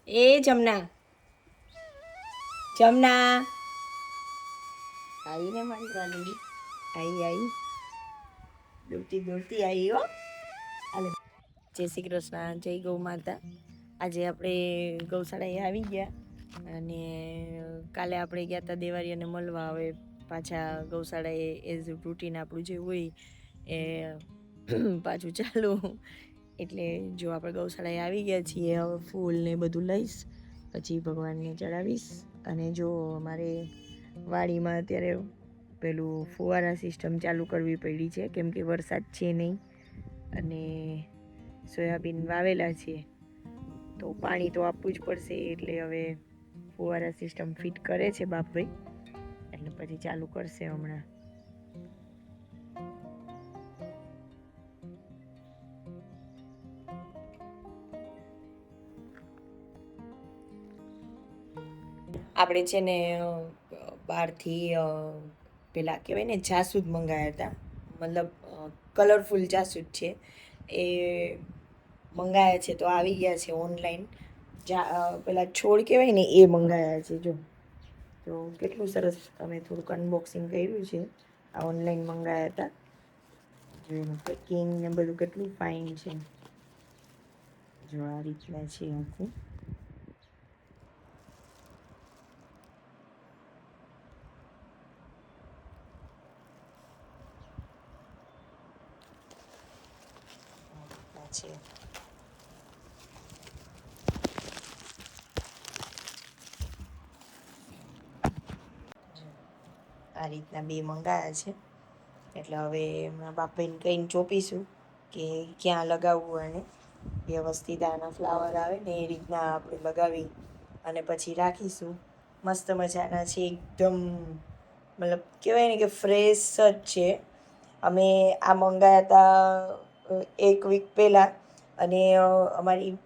એ જમના જમના આવીને મારી વાલી આવી દોડતી આવી હો. જય શ્રી કૃષ્ણ, જય ગૌ માતા. આજે આપણે ગૌશાળાએ આવી ગયા અને કાલે આપણે ગયા હતા દેવારીયાને મળવા. હવે પાછા ગૌશાળાએ એઝ રૂટીન આપણું જે હોય એ પાછું ચાલુ. એટલે જો આપણે ગૌશાળાએ આવી ગયા છીએ, હવે ફૂલ ને બધું લઈશ, પછી ભગવાનને ચડાવીશ. અને જો અમારે વાડીમાં અત્યારે પેલું ફુવારા સિસ્ટમ ચાલુ કરવી પડી છે, કેમ કે વરસાદ છે નહીં અને સોયાબીન વાવેલા છે તો પાણી તો આપવું જ પડશે. એટલે હવે ફુવારા સિસ્ટમ ફિટ કરે છે બાપભાઈ, એટલે પછી ચાલુ કરશે હમણાં. આપણે છે ને બહારથી પેલા કહેવાય ને જાસૂદ મંગાવ્યા હતા, મતલબ કલરફુલ જાસૂદ છે એ મંગાવ્યા છે, તો આવી ગયા છે ઓનલાઈન. પેલા છોડ કહેવાય ને એ મંગાવ્યા છે. જો તો કેટલું સરસ, અમે થોડુંક અનબોક્સિંગ કર્યું છે. આ ઓનલાઈન મંગાવ્યા હતા. જો એનું પેકિંગ ને બધું કેટલું ફાઇન છે. જો આ રીતના છે આખું. છે આ રીતના બે મંગાવ્યા છે. એટલે હવે એમના બાપાને કહીને ચોપીશું કે ક્યાં લગાવવું, અને વ્યવસ્થિત આના ફ્લાવર આવે ને એ રીતના આપણે લગાવી અને પછી રાખીશું. મસ્ત મજાના છે એકદમ, મતલબ કહેવાય ને કે ફ્રેશ જ છે. અમે આ મંગાવ્યા હતા 1 વીક પહેલાં, અને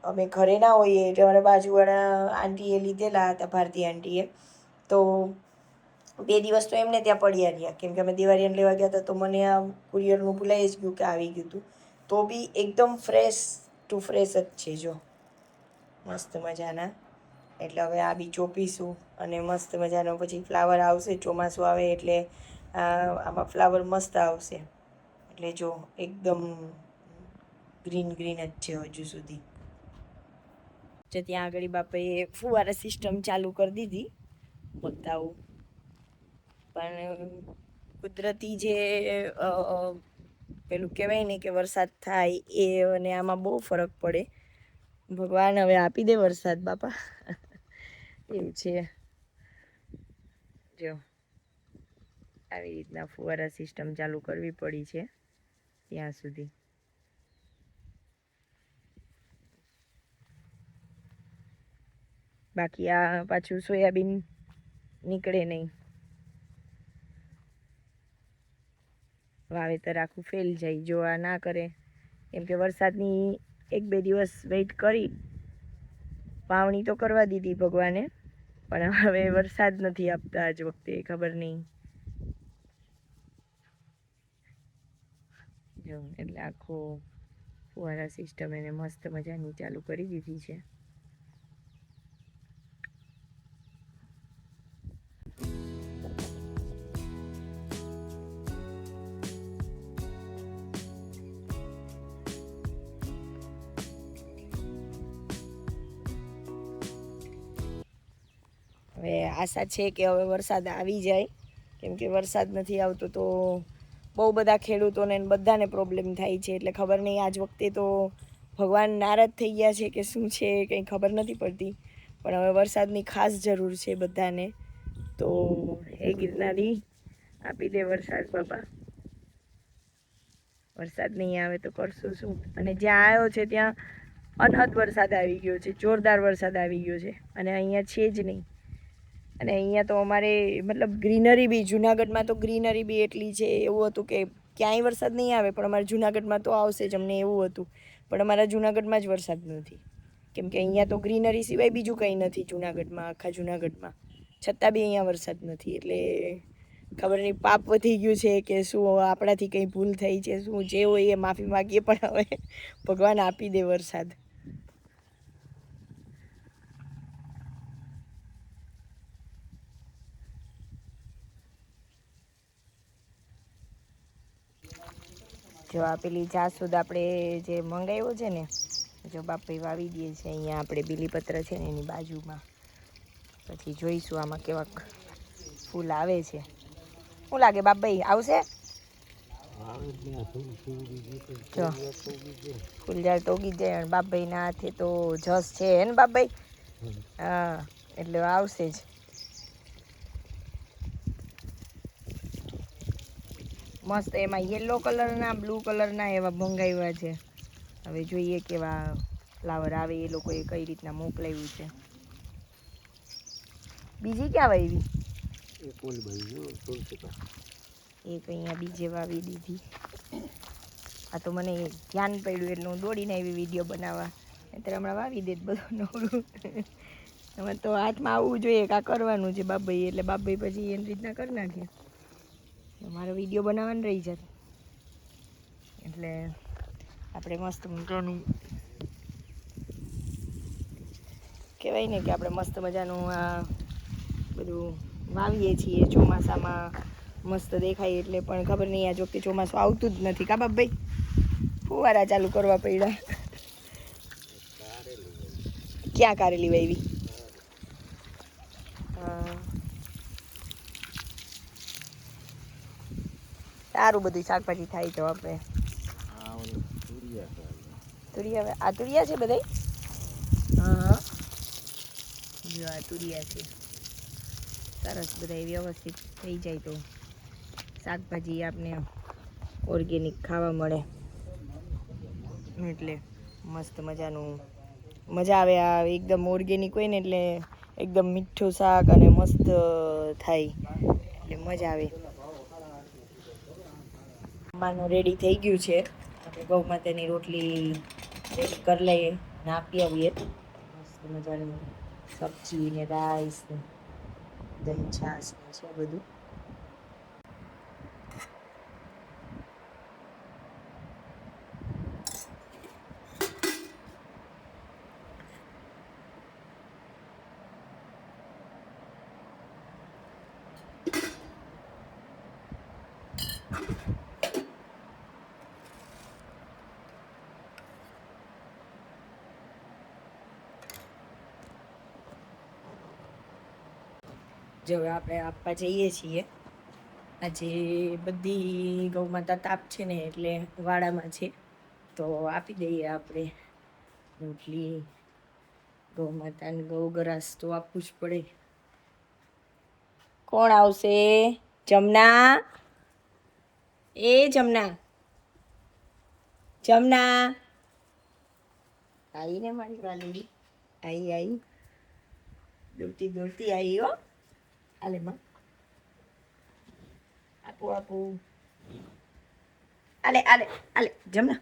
અમે ઘરે ના હોઈએ એટલે અમારા બાજુવાળા આંટીએ લીધેલા હતા, ભારતી આંટીએ. તો 2 દિવસ તો એમને ત્યાં પડ્યા રહ્યા, કેમ કે અમે દિવાળીને લેવા ગયા હતા તો મને આ કુરિયરનું ભૂલાઈ જ ગયું કે આવી ગયું હતું. તો બી એકદમ ફ્રેશ ટુ ફ્રેશ જ છે. જો મસ્ત મજાના. એટલે હવે આ બી ચોપીશું અને મસ્ત મજાનો પછી ફ્લાવર આવશે. ચોમાસું આવે એટલે આમાં ફ્લાવર મસ્ત આવશે. એટલે જો એકદમ ગ્રીન ગ્રીન જ છે હજુ સુધી. જે ત્યાં આગળ બાપાએ ફુવારા સિસ્ટમ ચાલુ કરી દીધી, બતાવું. પણ કુદરતી જે પેલું કહેવાય ને કે વરસાદ થાય એ, અને આમાં બહુ ફરક પડે. ભગવાન હવે આપી દે વરસાદ બાપા, એવું છે. જો આવી રીતના ફુવારા સિસ્ટમ ચાલુ કરવી પડી છે ત્યાં સુધી. બાકી આ પાછું સોયાબીન નીકળે નહીં, વાવેતર આખું ફેલ જાય જો આ ના કરે. કેમ કે વરસાદની 1-2 દિવસ વેઇટ કરી, વાવણી તો કરવા દીધી ભગવાને, પણ હવે વરસાદ નથી આપતા આજ વખતે, ખબર નહીં. જો એટલે આખો ફુવારા સિસ્ટમ એને મસ્ત મજાની ચાલુ કરી દીધી છે. હવે આશા છે કે હવે વરસાદ આવી જાય, કેમ કે વરસાદ નથી આવતો તો બહુ બધા ખેડૂતોને બધાને પ્રોબ્લેમ થાય છે. એટલે ખબર નહીં આજ વખતે તો ભગવાન નારાજ થઈ ગયા છે કે શું છે, કંઈ ખબર નથી પડતી. પણ હવે વરસાદની ખાસ જરૂર છે બધાને. તો હે ગિરનારી આપી દે વરસાદ બાપા. વરસાદ નહીં આવે તો કરશું શું? અને જ્યાં આવ્યો છે ત્યાં અનહદ વરસાદ આવી ગયો છે, જોરદાર વરસાદ આવી ગયો છે, અને અહીંયા છે જ નહીં. અને અહીંયા તો અમારે મતલબ ગ્રીનરી બી, જુનાગઢમાં તો ગ્રીનરી બી એટલી છે. એવું હતું કે ક્યાંય વરસાદ નહીં આવે પણ અમારા જુનાગઢમાં તો આવશે જ, અમને એવું હતું. પણ અમારા જુનાગઢમાં જ વરસાદ નથી, કેમ કે અહીંયા તો ગ્રીનરી સિવાય બીજું કંઈ નથી જુનાગઢમાં, આખા જુનાગઢમાં. છતાં બી અહીંયા વરસાદ નથી. એટલે ખબર નહીં પાપ વધી ગયું છે કે શું, આપણાથી કંઈ ભૂલ થઈ છે શું, જે હોય એ માફી માગીએ, પણ હવે ભગવાન આપી દે વરસાદ. જો આ પેલી જાસૂદ આપણે જે મંગાવ્યો છે ને, જો બાપભાઈ વાવી દે છે અહીંયા આપણે બીલીપત્ર છે ને એની બાજુમાં. પછી જોઈશું આમાં કેવાક ફૂલ આવે છે. શું લાગે બાપભાઈ, આવશે? જો ફૂલઝાડ તો ઉગી જાય. બાપભાઈના હાથે તો જસ છે ને બાપભાઈ? હા, એટલે આવશે જ. મસ્ત એમાં યલો કલરના, બ્લુ કલરના એવા મંગાવ્યા છે. હવે જોઈએ કેવા ફ્લાવર આવે, એ લોકોએ કઈ રીતના મોકલાવ્યું છે. બીજી ક્યાં વાવી? એક અહીંયા બીજે વાવી દીધી. આ તો મને ધ્યાન પડ્યું એટલે હું દોડીને આવી વિડીયો બનાવવા. અત્યારે હમણાં વાવી દે બધું નવરું. હવે તો હાથમાં આવવું જોઈએ, કાં કરવાનું છે બાપભાઈ, એટલે બાપભાઈ પછી એની રીતના કરી નાખે. મારો વિડીયો બનાવવાનું રહી જાય. એટલે આપણે મસ્ત મજાનું કહેવાય ને કે આપણે મસ્ત મજાનું આ બધું વાવીએ છીએ ચોમાસામાં. મસ્ત દેખાય એટલે, પણ ખબર નહીં આ જોકે ચોમાસું આવતું જ નથી. કા બાપભાઈ ફુવારા ચાલુ કરવા પડ્યા. ક્યાં કારેલી વાવી? સારું બધું શાકભાજી થાય તો આપણે. તુરિયા, આ તુરિયા છે બધા? હા, જો આ તુરિયા છે. સરસ, બધા વ્યવસ્થિત થઈ જાય તો શાકભાજી આપણે ઓર્ગેનિક ખાવા મળે, એટલે મસ્ત મજાનું મજા આવે. આ એકદમ ઓર્ગેનિક હોય ને એટલે એકદમ મીઠું શાક અને મસ્ત થાય, એટલે મજા આવે. જમવાનું રેડી થઈ ગયું છે. આપણે ગૌ માતાની રોટલી રેડી કરી લઈએ ને આપી આવીએ. મસ્ત મજાનું સબ્જી ને રાઈસ ને દહીં છાશ ને છે બધું. જો આપણે આપવા જઈએ છીએ. આજે બધી ગૌ માતા તાપ છે ને એટલે વાડામાં છે, તો આપી દઈએ આપણે રોટલી. ગૌ માતાને ગૌગ્રાસ તો આપવું જ પડે. કોણ આવશે? જમના, એ જમના, જમના આઈ ને મારી વાલી, આઈ દોડતી દોડતી આવી. હો, આલે માં આપો, આલે જમના.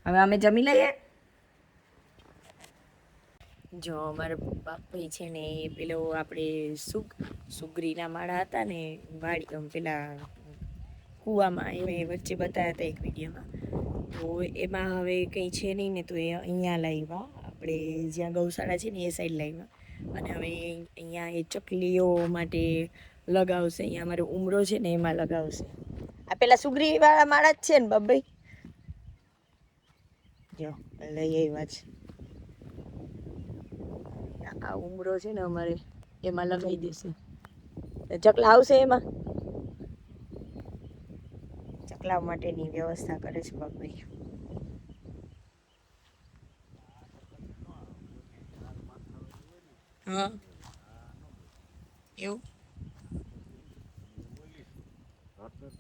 હવે અમે જમી લઈએ. જો અમારા બાપભાઈ છે ને એ પેલો આપણે સુગરીના માળા હતા ને વાડી પેલા કૂવામાં, એ વચ્ચે બતાવ્યા હતા એક વિડીયોમાં. તો એમાં હવે કંઈ છે નહીં ને, તો એ અહીંયા લાવ્યા. આપણે જ્યાં ગૌશાળા છે ને એ સાઈડ લાવ્યા. અને હવે અહીંયા એ ચકલીઓ માટે લગાવશે. અહીંયા અમારો ઉમરો છે ને એમાં લગાવશે. આ પેલા સુગરીવાળા માળા જ છે ને બાપભાઈ? જો લઈ આવ્યા છે. આ ઉમરો છે ને અમારે એમાં લગાવી દેશે. ચકલા આવશે એમાં. ચકલા માટેની વ્યવસ્થા કરે છે બાપભાઈ. હા, એવું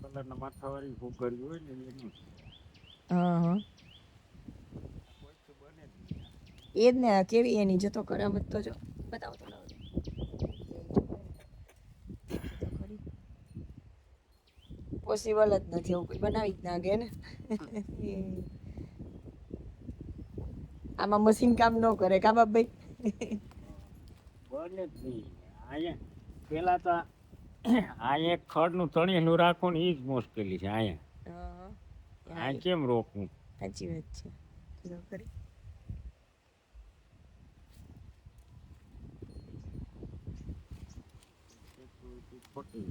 કલરના માથાવાળી ફૂગડી હોય ને એની. હા, એ જ ને. કેવી એની જતો કરામત તો જો બતાવો તો. પોસિબલ જ નથી, એવું કોઈ બનાવી જ નાખે ને. આમાં મશીન કામ ન કરે. કા બાપભાઈ? બને જ નહીં. અહીંયા પેલા તો અહીંયા ખડનું તળિયેનું રાખવું ને એ જ મુશ્કેલી છે. અહીંયા કેમ રોકવું? સાચી વાત છે. ખોટી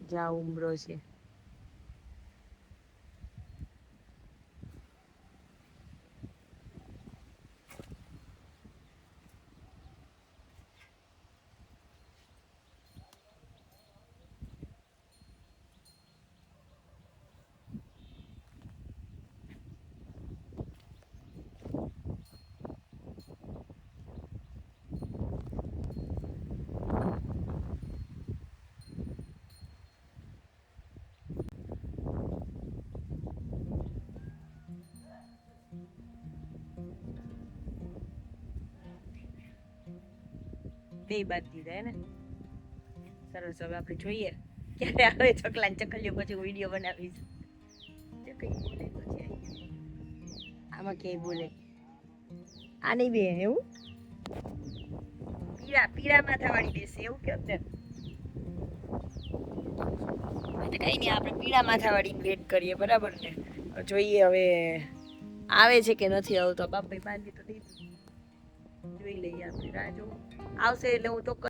જ્યાં ઉમરો છે. બે બાદ દીધા ને સરસ. હવે આપણે જોઈએ ક્યારે આવે ચકલા ને ચકલીઓ, પછી વિડીયો બનાવીશું. કઈ બોલે પછી આમાં ક્યાંય બોલે આ નહીં બે એવું પીળા પીળા માથાવાળી બેસે એવું કેમ ને? કઈ નહીં, આપણે પીળા માથાવાળી વેટ કરીએ, બરાબર ને? જોઈએ હવે આવે છે કે નથી આવતો. બાપભાઈ બાંધી તો દીધું, જોઈ લઈએ આપણે. રાહ જો આવશે એટલે હું તો